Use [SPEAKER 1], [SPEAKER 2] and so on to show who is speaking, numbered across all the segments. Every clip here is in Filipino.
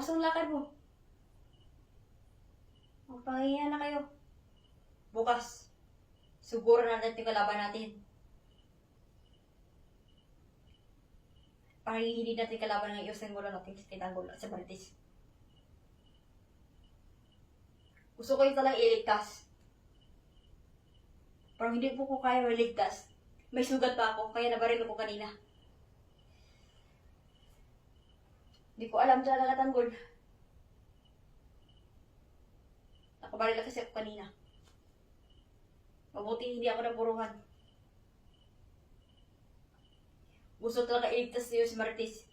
[SPEAKER 1] Tapos ang lakad mo. Magpahinga na kayo. Bukas, siguro natin yung kalaban natin. Para hindi natin kalaban ng iusin mo lang natin sa Titanggol at sa Marites. Gusto ko yung talang iligtas. Pero hindi po ko kaya iligtas. May sugat pa ako, kaya nabaril ako kanina. Hindi ko alam talaga Tanggol. Nakabaril kasi ako kanina. Mabuti hindi ako napuruhan. Gusto talaga iligtas niyo si Marites.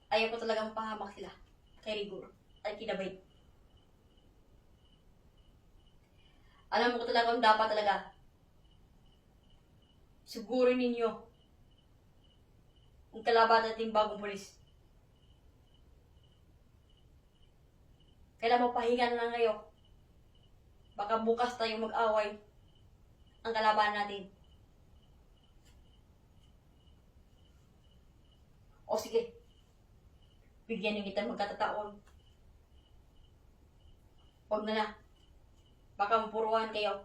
[SPEAKER 1] Ayaw ko talagang pahamak sila. Kay Rigor. Ay kinabay. Alam mo ko talaga kung dapat talaga. Sigurin ninyo ang kalaban nating bagong pulis. Kailan mapahinga na lang kayo. Baka bukas tayo mag-away ang kalaban natin. O sige, bigyan niyo kita magkatataon. Huwag na na. Baka mapuruhan kayo.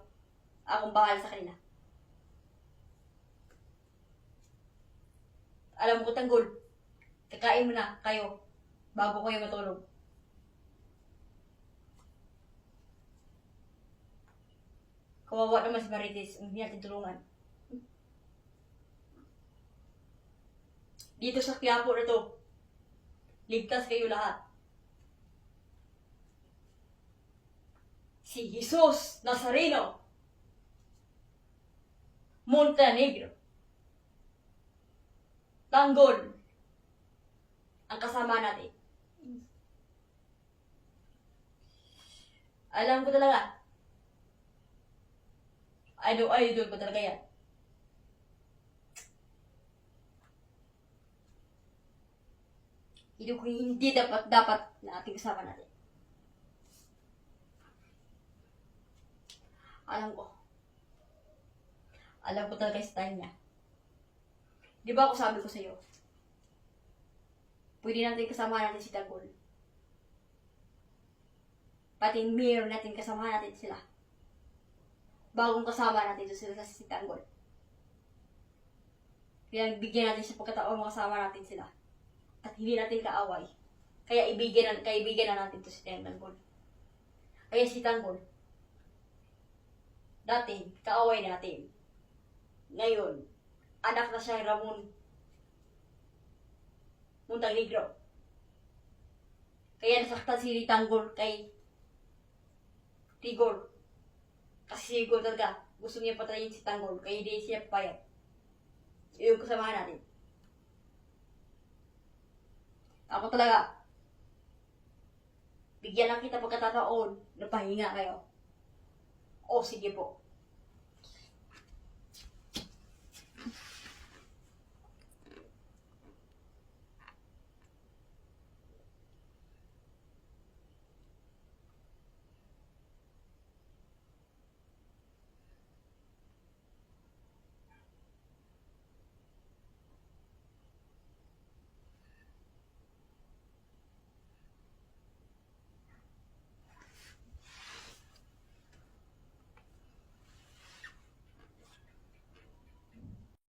[SPEAKER 1] Akong bahala sa kanila. Alam mo ko Tanggol, kakain mo na kayo bago kayo matulog. Kawawa naman si Marites, hindi natin tulungan. Dito sa Quiapo na to, ligtas kayo lahat. Si Jesus Nazareno Montenegro Tanggol ang kasama natin. Alam ko talaga. Idol ko talaga yan. Hindi dapat na ating kasama natin. Alam ko talaga yung style niya. Di ba ako sabi ko sa'yo, pwede natin kasama natin si Tanggol. Pati mayor natin kasama natin sila. Bagong kasama natin ito sila si Tanggol. Kaya bigyan natin siya pagkataon makasama natin sila. At hindi natin kaaway. Kaya kaibigan na natin ito si Tanggol. Kaya si Tanggol, dati, kaaway natin. Ngayon, anak na siya Ramon Montenegro. Kaya nasaktan si Tanggol kay Rigor. Kasi si Rigor talaga, gusto niya patayin si Tanggol, kaya hindi siya papayag. Iyon kasamahan natin. Ako talaga, bigyan lang kita pagkatataon na pahinga kayo. O sige po.